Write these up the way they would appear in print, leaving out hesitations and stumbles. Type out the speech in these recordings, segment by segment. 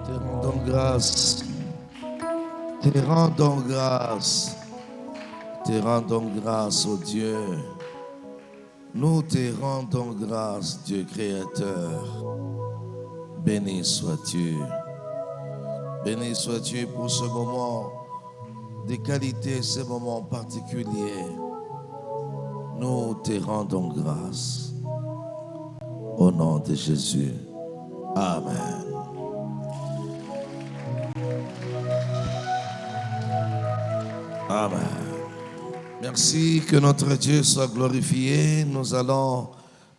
Te rendons grâce, te rendons grâce, te rendons grâce, oh Dieu. Nous te rendons grâce, Dieu créateur. Béni sois-tu. Béni sois-tu pour ce moment de qualité, ce moment particulier. Nous te rendons grâce. Au nom de Jésus. Amen. Amen. Merci, que notre Dieu soit glorifié. Nous allons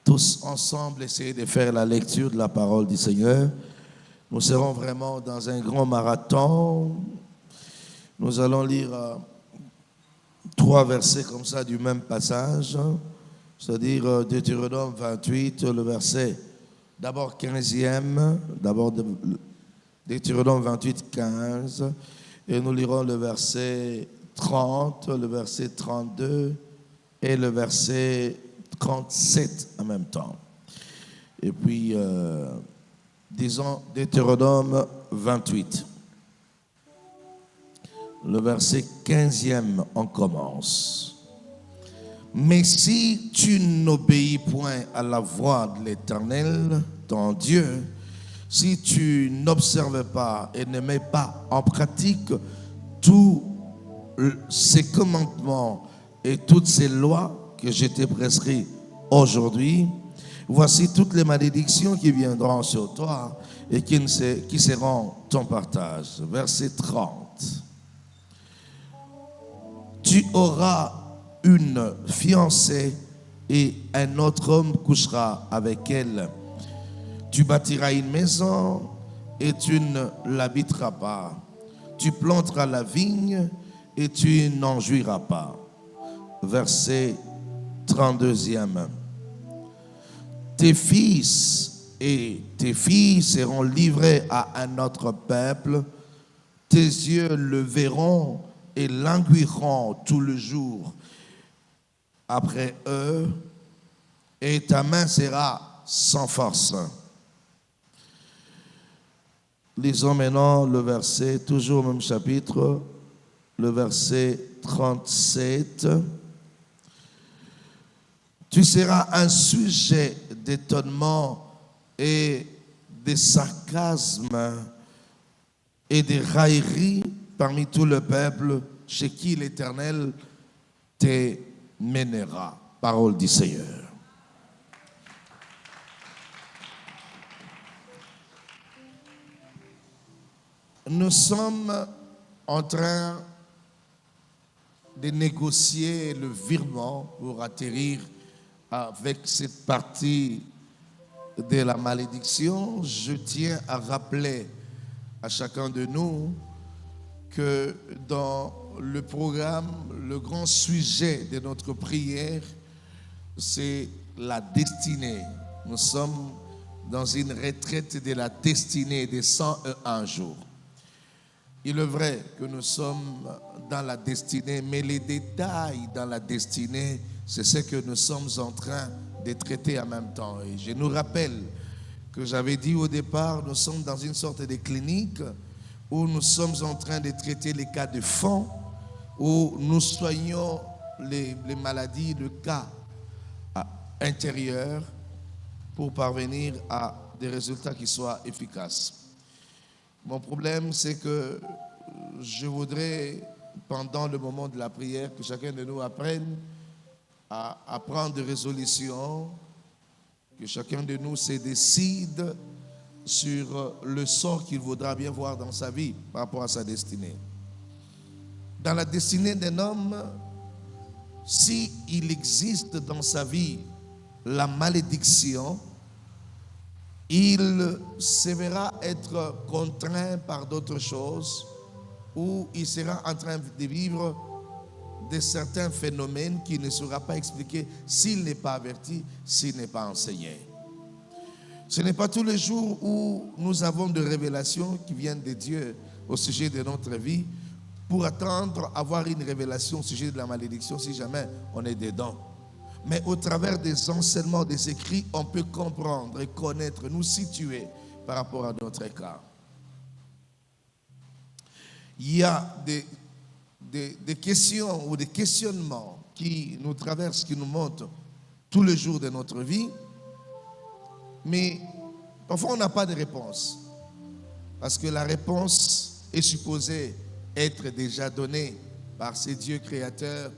tous ensemble essayer de faire la lecture de la parole du Seigneur. Nous serons vraiment dans un grand marathon. Nous allons lire 3 versets comme ça du même passage, c'est-à-dire Deutéronome 28, le verset d'abord 15e, d'abord Deutéronome 28, 15, et nous lirons le verset 30, le verset 32 et le verset 37 en même temps. Et puis, disons Deutéronome 28. Le verset 15e, on commence. Mais si tu n'obéis point à la voix de l'Éternel, ton Dieu, si tu n'observes pas et ne mets pas en pratique tous ces commandements et toutes ces lois que je t'ai prescrites aujourd'hui, voici toutes les malédictions qui viendront sur toi et qui seront ton partage. Verset 30. Tu auras une fiancée et un autre homme couchera avec elle. Tu bâtiras une maison et tu ne l'habiteras pas. Tu planteras la vigne et tu n'en jouiras pas. Verset 32e. Tes fils et tes filles seront livrés à un autre peuple. Tes yeux le verront et languiront tout le jour après eux, et ta main sera sans force. Lisons maintenant le verset, toujours au même chapitre, le verset 37. Tu seras un sujet d'étonnement et de sarcasme et de raillerie parmi tout le peuple chez qui l'Éternel te mènera. Parole du Seigneur. Nous sommes en train de négocier le virement pour atterrir avec cette partie de la malédiction. Je tiens à rappeler à chacun de nous que dans le programme, le grand sujet de notre prière, c'est la destinée. Nous sommes dans une retraite de la destinée des 101 jours. Il est vrai que nous sommes dans la destinée, mais les détails dans la destinée, c'est ce que nous sommes en train de traiter en même temps. Et je nous rappelle que j'avais dit au départ, nous sommes dans une sorte de clinique où nous sommes en train de traiter les cas de fond, où nous soignons les maladies, le cas intérieur pour parvenir à des résultats qui soient efficaces. Mon problème, c'est que je voudrais, pendant le moment de la prière, que chacun de nous apprenne à prendre des résolutions, que chacun de nous se décide sur le sort qu'il voudra bien voir dans sa vie par rapport à sa destinée. Dans la destinée d'un homme, s'il existe dans sa vie la malédiction, il se verra être contraint par d'autres choses ou il sera en train de vivre de certains phénomènes qu'il ne saura pas expliquer s'il n'est pas averti, s'il n'est pas enseigné. Ce n'est pas tous les jours où nous avons des révélations qui viennent de Dieu au sujet de notre vie pour attendre avoir une révélation au sujet de la malédiction si jamais on est dedans. Mais au travers des enseignements des écrits, on peut comprendre et connaître, nous situer par rapport à notre cas. il y a des questions ou des questionnements qui nous traversent, qui nous montent tous les jours de notre vie, mais parfois on n'a pas de réponse, parce que la réponse est supposée être déjà donnée par ces dieux créateurs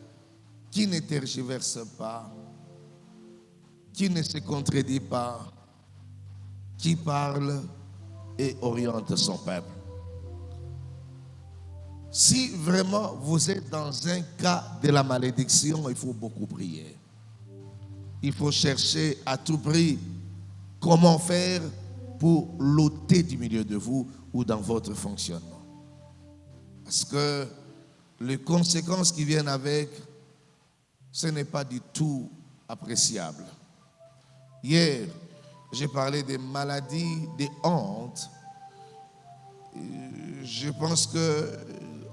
qui ne tergiversent pas, qui ne se contredit pas, qui parle et oriente son peuple. Si vraiment vous êtes dans un cas de la malédiction, il faut beaucoup prier. Il faut chercher à tout prix comment faire pour l'ôter du milieu de vous ou dans votre fonctionnement. Parce que les conséquences qui viennent avec, ce n'est pas du tout appréciable. Hier, j'ai parlé des maladies, des hontes. Je pense que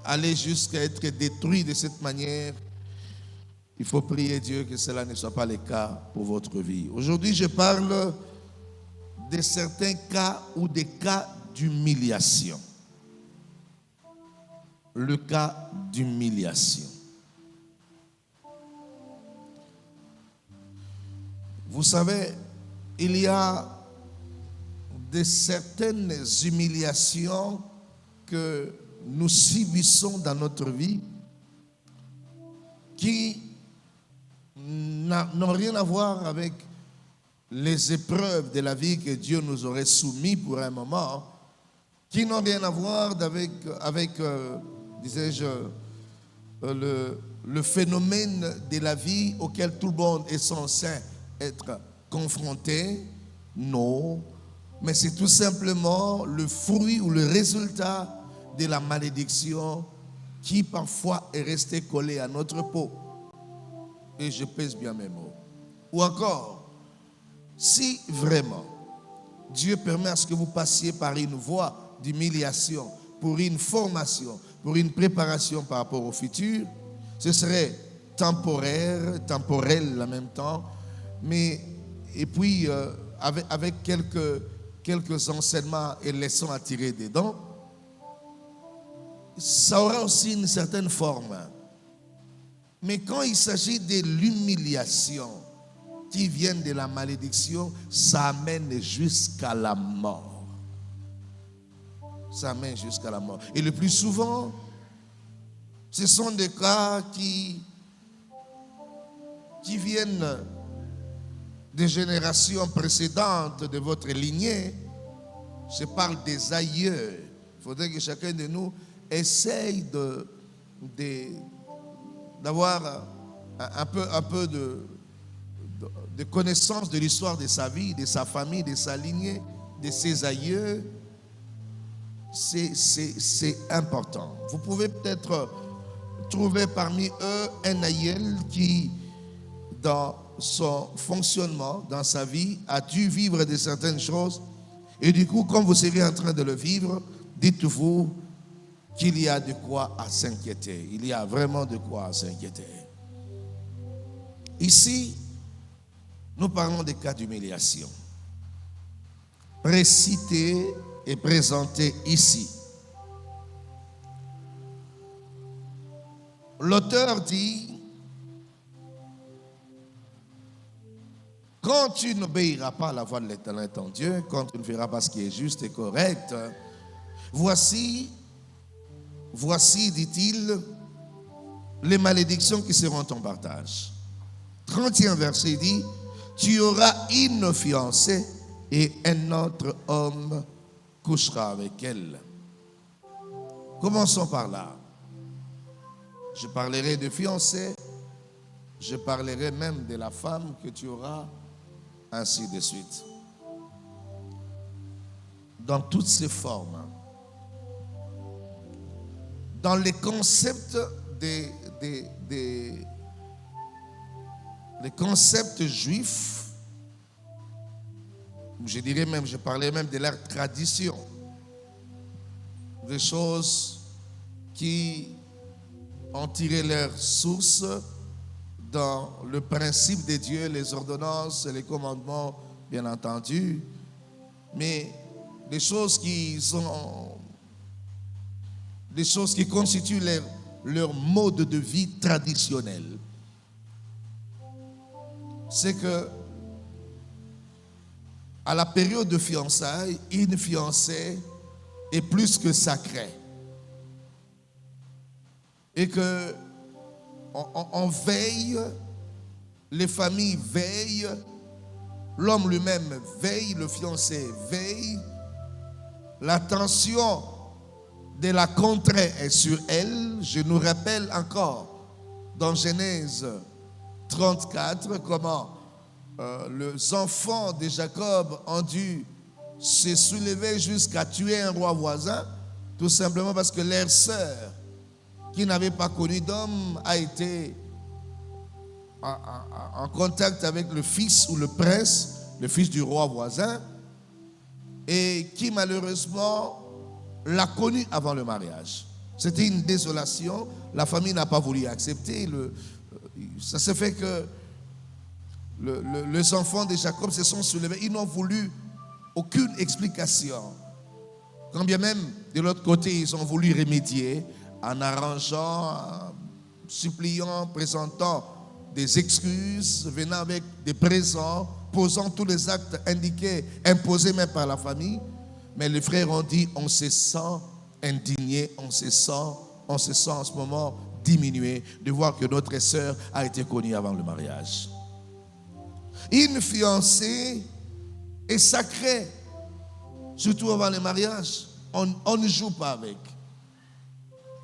aller jusqu'à être détruit de cette manière, il faut prier Dieu que cela ne soit pas le cas pour votre vie. Aujourd'hui, je parle de certains cas ou des cas d'humiliation. Le cas d'humiliation. Vous savez, il y a de certaines humiliations que nous subissons dans notre vie qui n'ont rien à voir avec les épreuves de la vie que Dieu nous aurait soumis pour un moment, qui n'ont rien à voir avec disais-je, le phénomène de la vie auquel tout le monde est censé être confronté. Non, mais c'est tout simplement le fruit ou le résultat de la malédiction qui parfois est restée collée à notre peau. Et je pèse bien mes mots. Ou encore, si vraiment Dieu permet à ce que vous passiez par une voie d'humiliation, pour une formation, pour une préparation par rapport au futur, ce serait temporaire, temporel en même temps, mais et puis avec quelques enseignements et leçons à tirer dedans, ça aura aussi une certaine forme. Mais quand il s'agit de l'humiliation qui vient de la malédiction, ça amène jusqu'à la mort. Ça amène jusqu'à la mort. Et le plus souvent, ce sont des cas qui viennent des générations précédentes de votre lignée. Je parle des aïeux. Il faudrait que chacun de nous essaye d'avoir un peu de connaissance de l'histoire de sa vie, de sa famille, de sa lignée, de ses aïeux. C'est important. Vous pouvez peut-être trouver parmi eux un aïeul qui, dans son fonctionnement, dans sa vie, a dû vivre de certaines choses. Et du coup, comme vous serez en train de le vivre, dites-vous qu'il y a de quoi à s'inquiéter. Il y a vraiment de quoi à s'inquiéter. Ici, nous parlons des cas d'humiliation. Précités et présentés ici. L'auteur dit: quand tu n'obéiras pas à la voix de l'Éternel ton Dieu, quand tu ne feras pas ce qui est juste et correct, voici, dit-il, les malédictions qui seront ton partage. 30e verset dit: tu auras une fiancée et un autre homme couchera avec elle. Commençons par là. Je parlerai de fiancée, je parlerai même de la femme que tu auras, ainsi de suite. Dans toutes ses formes. Dans les concepts les concepts juifs, je parlais même de leur tradition, des choses qui ont tiré leur source dans le principe de Dieu, les ordonnances et les commandements, bien entendu, mais des choses qui sont des choses qui constituent leur mode de vie traditionnel. C'est que à la période de fiançailles, une fiancée est plus que sacrée. Et que on veille, les familles veillent, l'homme lui-même veille, le fiancé veille, l'attention de la contrée est sur elle. Je nous rappelle encore dans Genèse 34 comment les enfants de Jacob ont dû se soulever jusqu'à tuer un roi voisin, tout simplement parce que leur sœur, qui n'avait pas connu d'homme, a été en contact avec le fils ou le prince, le fils du roi voisin, et qui malheureusement l'a connu avant le mariage. C'était une désolation, la famille n'a pas voulu accepter. Ça se fait que les enfants de Jacob se sont soulevés, ils n'ont voulu aucune explication. Quand bien même de l'autre côté, ils ont voulu remédier en arrangeant, suppliant, présentant des excuses, venant avec des présents, posant tous les actes indiqués, imposés même par la famille. Mais les frères ont dit, on se sent indigné, on se sent en ce moment diminué de voir que notre sœur a été connue avant le mariage. Une fiancée est sacrée, surtout avant le mariage. On ne joue pas avec.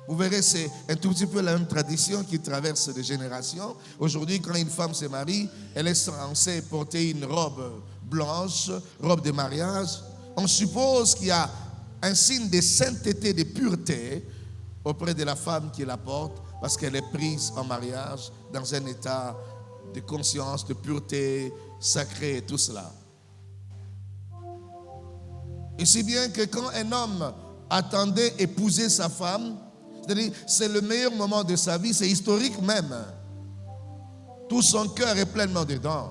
Vous verrez, c'est un tout petit peu la même tradition qui traverse des générations. Aujourd'hui, quand une femme se marie, elle est censée porter une robe blanche, robe de mariage. On suppose qu'il y a un signe de sainteté, de pureté auprès de la femme qui la porte, parce qu'elle est prise en mariage dans un état de conscience, de pureté sacrée et tout cela. Et si bien que quand un homme attendait épouser sa femme, c'est-à-dire c'est le meilleur moment de sa vie, c'est historique même. Tout son cœur est pleinement dedans.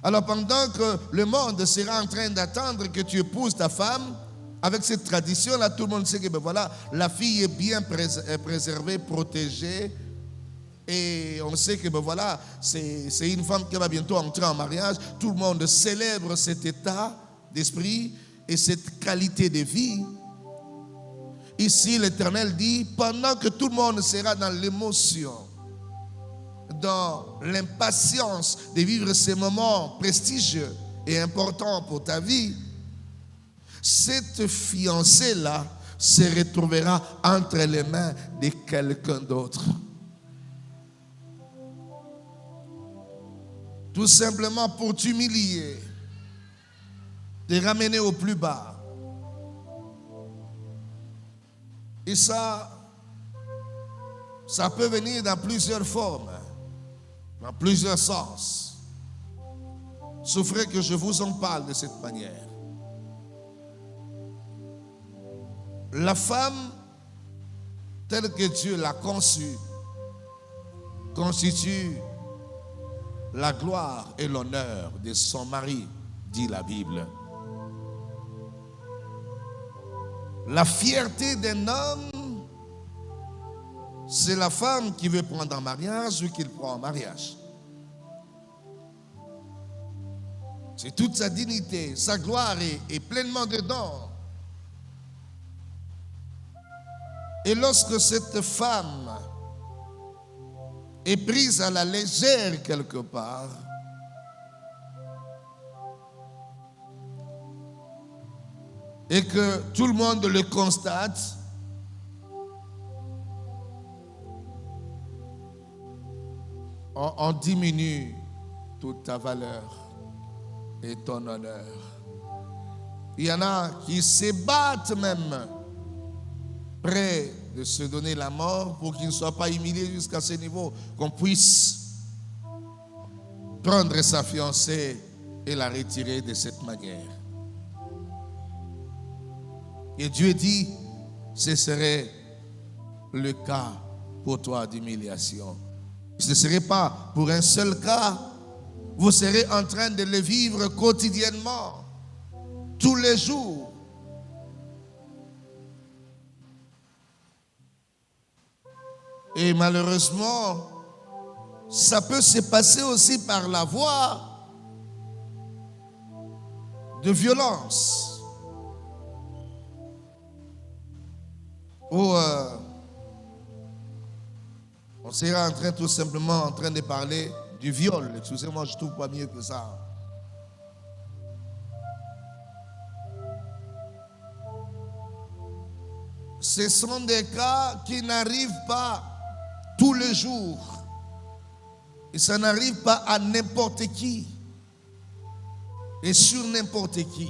Alors pendant que le monde sera en train d'attendre que tu épouses ta femme, avec cette tradition-là, tout le monde sait que ben voilà, la fille est bien préservée, protégée. Et on sait que ben voilà, c'est une femme qui va bientôt entrer en mariage. Tout le monde célèbre cet état d'esprit et cette qualité de vie. Ici, l'Éternel dit, pendant que tout le monde sera dans l'émotion, dans l'impatience de vivre ces moments prestigieux et importants pour ta vie, cette fiancée-là se retrouvera entre les mains de quelqu'un d'autre. Tout simplement pour t'humilier, te ramener au plus bas. Et ça peut venir dans plusieurs formes, dans plusieurs sens. Souffrez que je vous en parle de cette manière. La femme, telle que Dieu l'a conçue, constitue la gloire et l'honneur de son mari, dit la Bible. La fierté d'un homme, c'est la femme qui veut prendre en mariage ou qu'il prend en mariage. C'est toute sa dignité, sa gloire est pleinement dedans. Et lorsque cette femme est prise à la légère quelque part, et que tout le monde le constate, on diminue toute ta valeur et ton honneur. Il y en a qui se battent même, prêts de se donner la mort pour qu'ils ne soient pas humiliés jusqu'à ce niveau, qu'on puisse prendre sa fiancée et la retirer de cette manière. Et Dieu dit, ce serait le cas pour toi d'humiliation. Ce ne serait pas pour un seul cas. Vous serez en train de le vivre quotidiennement, tous les jours. Et malheureusement, ça peut se passer aussi par la voie de violence. Ou on sera tout simplement en train de parler du viol. Excusez-moi, je ne trouve pas mieux que ça. Ce sont des cas qui n'arrivent pas tous les jours. Et ça n'arrive pas à n'importe qui. Et sur n'importe qui.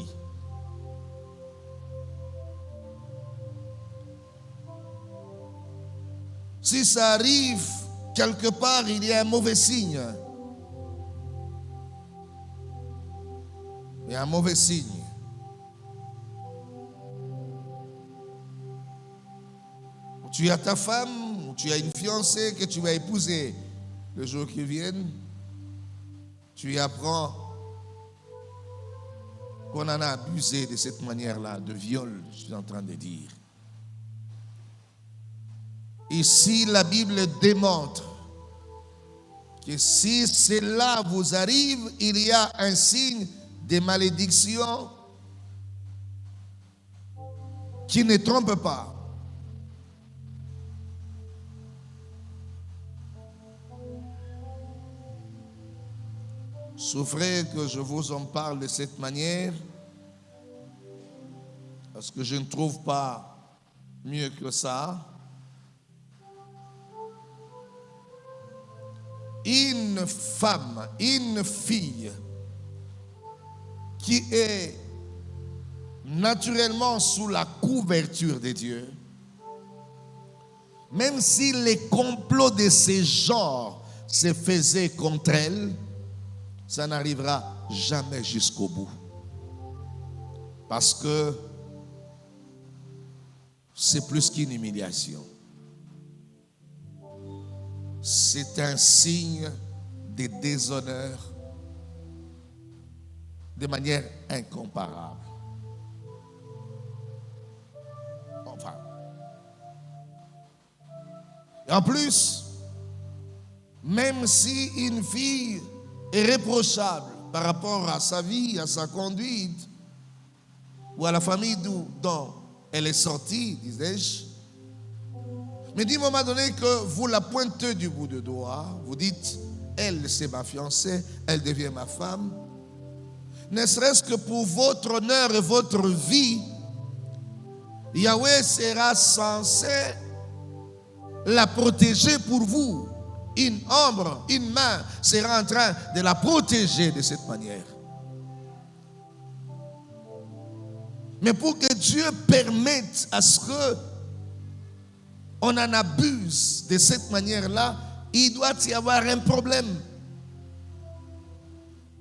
Si ça arrive, quelque part, il y a un mauvais signe. Il y a un mauvais signe. Tu as ta femme, ou tu as une fiancée que tu vas épouser le jour qui vient. Tu y apprends qu'on en a abusé de cette manière-là, de viol, je suis en train de dire. Ici, la Bible démontre que si cela vous arrive, il y a un signe de malédiction qui ne trompe pas. Souffrez que je vous en parle de cette manière, parce que je ne trouve pas mieux que ça. Une femme, une fille qui est naturellement sous la couverture de Dieu, même si les complots de ces genres se faisaient contre elle, ça n'arrivera jamais jusqu'au bout. Parce que c'est plus qu'une humiliation. C'est un signe de déshonneur de manière incomparable. Enfin. Et en plus, même si une fille est reprochable par rapport à sa vie, à sa conduite, ou à la famille dont elle est sortie, disais-je, mais d'un moment donné que vous la pointez du bout de doigt, vous dites, elle c'est ma fiancée, elle devient ma femme, ne serait-ce que pour votre honneur et votre vie, Yahweh sera censé la protéger pour vous. Une ombre, une main sera en train de la protéger de cette manière. Mais pour que Dieu permette à ce que on en abuse de cette manière-là, il doit y avoir un problème.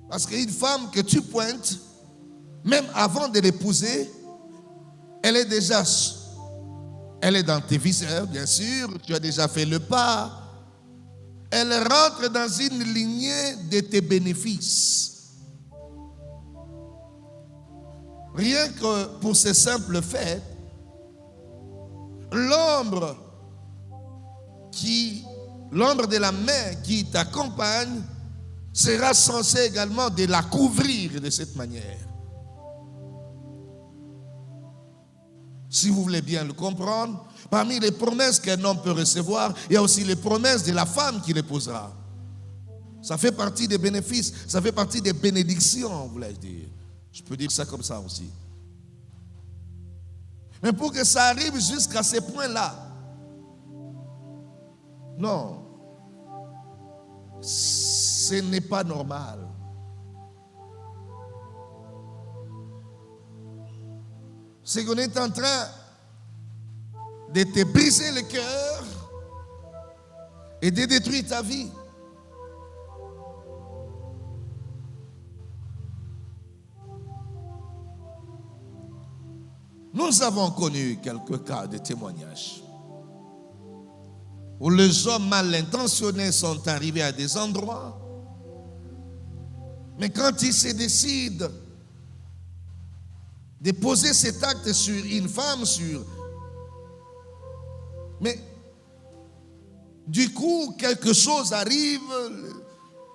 Parce qu'une femme que tu pointes, même avant de l'épouser, elle est dans tes viseurs, bien sûr, tu as déjà fait le pas. Elle rentre dans une lignée de tes bénéfices. Rien que pour ce simple fait, l'ombre de la main qui t'accompagne sera censé également de la couvrir de cette manière. Si vous voulez bien le comprendre, parmi les promesses qu'un homme peut recevoir, il y a aussi les promesses de la femme qu'il épousera. Ça fait partie des bénéfices, ça fait partie des bénédictions, voulais-je dire. Je peux dire ça comme ça aussi. Mais pour que ça arrive jusqu'à ce point-là, non, ce n'est pas normal. C'est qu'on est en train de te briser le cœur et de détruire ta vie. Nous avons connu quelques cas de témoignages où les hommes mal intentionnés sont arrivés à des endroits, mais quand ils se décident de poser cet acte sur une femme, mais Du coup, quelque chose arrive,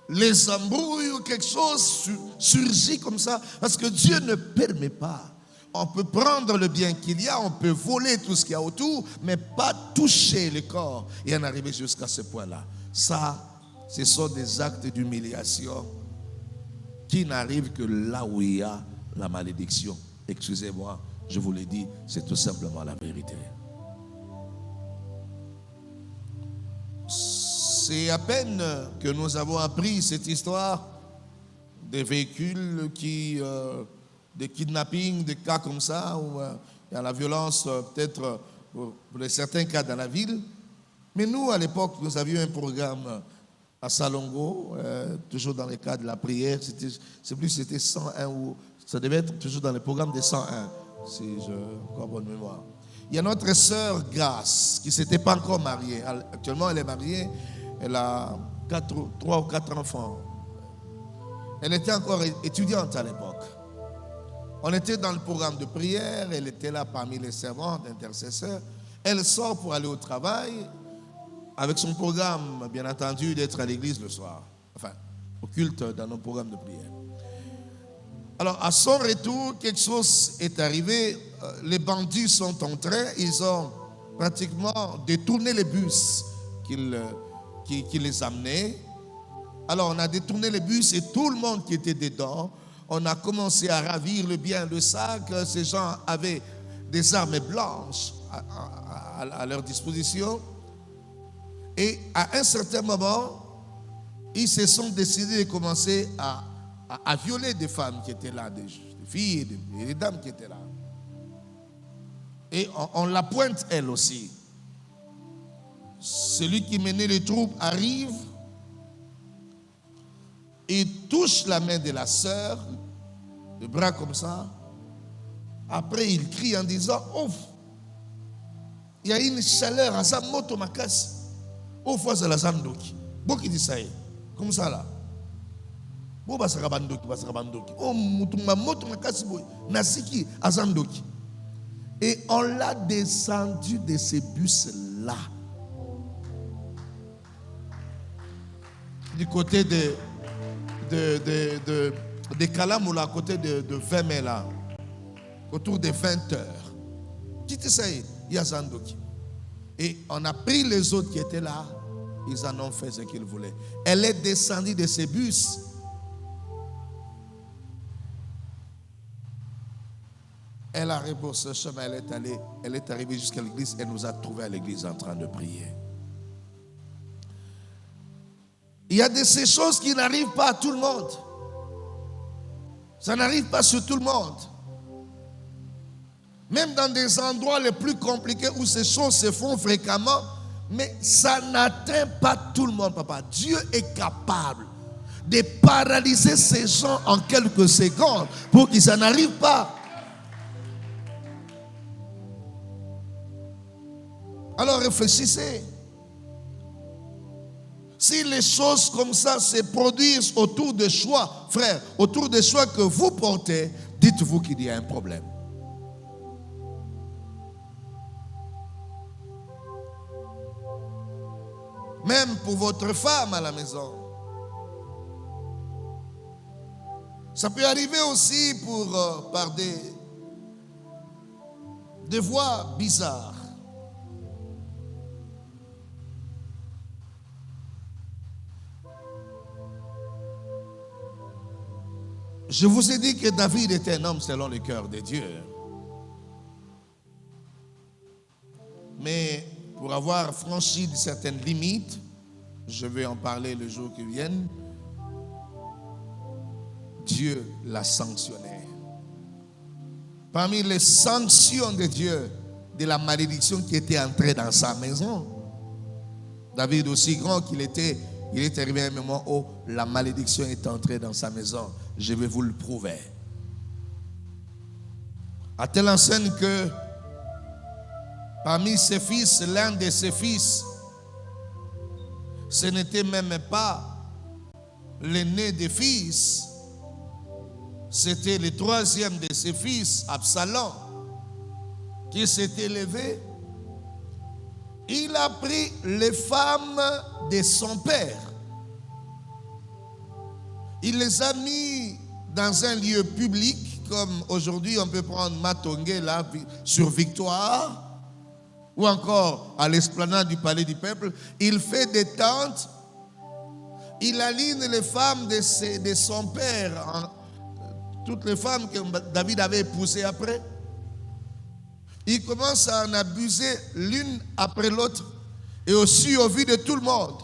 les embrouilles ou quelque chose surgit comme ça, parce que Dieu ne permet pas. On peut prendre le bien qu'il y a, on peut voler tout ce qu'il y a autour, mais pas toucher le corps et en arriver jusqu'à ce point-là. Ça, ce sont des actes d'humiliation qui n'arrivent que là où il y a la malédiction. Excusez-moi, je vous le dis, c'est tout simplement la vérité. C'est à peine que nous avons appris cette histoire des véhicules des kidnappings, des cas comme ça, où il y a la violence peut-être pour certains cas dans la ville. Mais nous, à l'époque, nous avions un programme à Salongo, toujours dans le cadre de la prière. C'était 101 ou ça devait être toujours dans le programme des 101, si j'ai encore bonne mémoire. Il y a notre sœur Grace qui ne s'était pas encore mariée. Actuellement, elle est mariée. Elle a 3 ou 4 enfants. Elle était encore étudiante à l'époque. On était dans le programme de prière. Elle était là parmi les servantes, intercesseurs. Elle sort pour aller au travail avec son programme, bien entendu, d'être à l'église le soir. Enfin, au culte dans nos programmes de prière. Alors, à son retour, quelque chose est arrivé. Les bandits sont entrés. Ils ont pratiquement détourné les bus qui les amenaient. Alors, on a détourné les bus et tout le monde qui était dedans, on a commencé à ravir le bien, le sac. Ces gens avaient des armes blanches à leur disposition. Et à un certain moment, ils se sont décidés de commencer à violer des femmes qui étaient là, des filles et des dames qui étaient là. Et on la pointe elle aussi. Celui qui menait les troupes arrive et touche la main de la sœur, le bras comme ça. Après, il crie en disant, ouf, il y a une chaleur à sa moto makasi. Au fois, c'est la zandoki. Beaucoup dit ça, comme ça là. Bon, bah, ça va bandoki. Oh, ma moto makasi boy, nasiki à zandoki. Et on l'a descendu de ces bus-là. Du côté de Kalamoula, à côté de Vemela, autour de 20 heures. Qui te sait, il y a Zandoki. Et on a pris les autres qui étaient là, ils en ont fait ce qu'ils voulaient. Elle est descendue de ces bus. Elle a rebroussé ce chemin, elle est arrivée jusqu'à l'église, elle nous a trouvés à l'église en train de prier. Il y a de ces choses qui n'arrivent pas à tout le monde. Ça n'arrive pas sur tout le monde. Même dans des endroits les plus compliqués où ces choses se font fréquemment, mais ça n'atteint pas tout le monde, papa. Dieu est capable de paralyser ces gens en quelques secondes pour qu'ils s'en arrivent pas. Alors réfléchissez. Si les choses comme ça se produisent autour de choix, frère, autour des choix que vous portez, dites-vous qu'il y a un problème. Même pour votre femme à la maison. Ça peut arriver aussi par des voies bizarres. Je vous ai dit que David était un homme selon le cœur de Dieu. Mais pour avoir franchi certaines limites, je vais en parler le jour qui vient, Dieu l'a sanctionné. Parmi les sanctions de Dieu, de la malédiction qui était entrée dans sa maison, David, aussi grand qu'il était, il est arrivé à un moment où la malédiction est entrée dans sa maison. Je vais vous le prouver. À telle enseigne que parmi ses fils, l'un de ses fils, ce n'était même pas l'aîné des fils, c'était le troisième de ses fils, Absalom, qui s'était levé il a pris les femmes de son père. Il les a mis dans un lieu public, comme aujourd'hui on peut prendre Matongué là, sur Victoire, ou encore à l'esplanade du palais du peuple. Il fait des tentes, il aligne les femmes de son père, toutes les femmes que David avait épousées après. Il commence à en abuser l'une après l'autre et aussi au vu de tout le monde.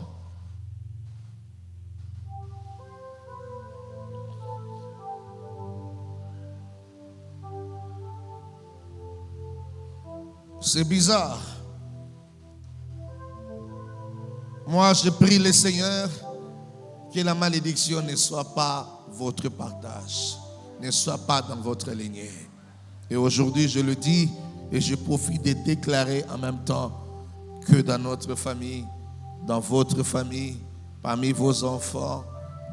C'est bizarre. Moi, je prie le Seigneur que la malédiction ne soit pas votre partage, ne soit pas dans votre lignée. Et aujourd'hui, je le dis et je profite de déclarer en même temps que dans notre famille, dans votre famille, parmi vos enfants,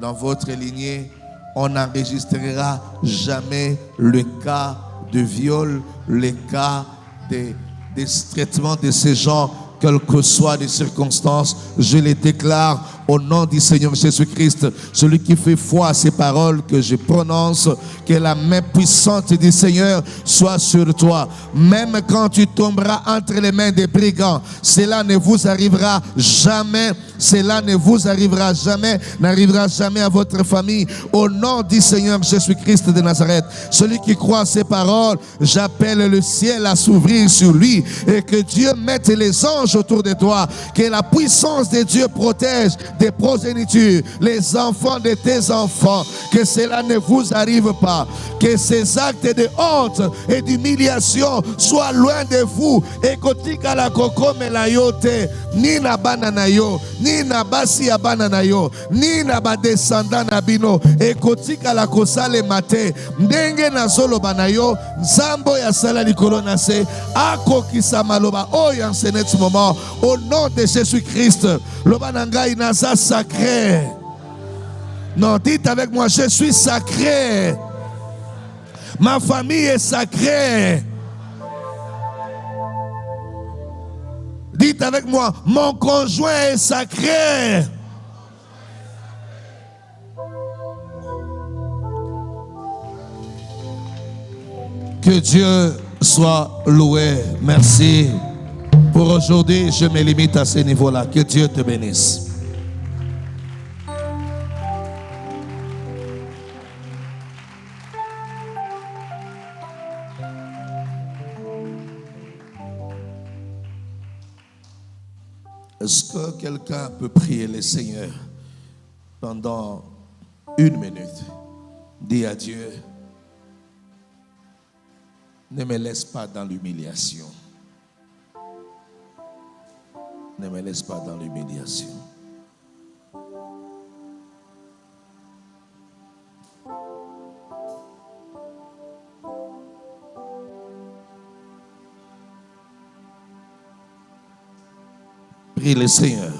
dans votre lignée, on n'enregistrera jamais le cas de viol, le cas des traitements de ces gens, quelles que soient les circonstances. Je les déclare au nom du Seigneur Jésus-Christ, celui qui fait foi à ces paroles que je prononce, que la main puissante du Seigneur soit sur toi. Même quand tu tomberas entre les mains des brigands, cela ne vous arrivera jamais. Cela ne vous arrivera jamais, n'arrivera jamais à votre famille. Au nom du Seigneur Jésus-Christ de Nazareth, celui qui croit à ces paroles, j'appelle le ciel à s'ouvrir sur lui et que Dieu mette les anges autour de toi. Que la puissance de Dieu protège des progénitures, les enfants de tes enfants. Que cela ne vous arrive pas. Que ces actes de honte et d'humiliation soient loin de vous. Et kotika la koko melayote, ni na bananayo, ni na basi ya bananayo, ni na badescendant na bino. Et kotika la kosale mate, ndenge na solo banayo, zambo ya sala likolo na se, ako kisamaloba, oh en ce net moment, au nom de Jésus-Christ, lobananga inasa sacré. Non, dites avec moi, je suis sacré. Ma famille est sacrée. Dites avec moi, mon conjoint est sacré. Que Dieu soit loué. Merci. Pour aujourd'hui, je me limite à ce niveau-là. Que Dieu te bénisse. Est-ce que quelqu'un peut prier le Seigneur pendant 1 minute? Dis à Dieu, ne me laisse pas dans l'humiliation. Ne me laisse pas dans l'humiliation. Prie le Seigneur.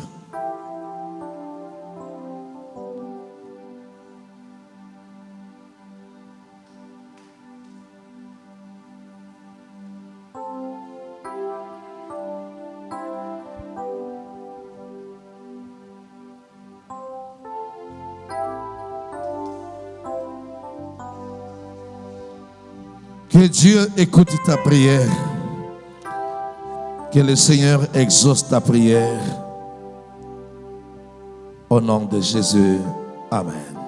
Que Dieu écoute ta prière. Que le Seigneur exauce ta prière. Au nom de Jésus. Amen.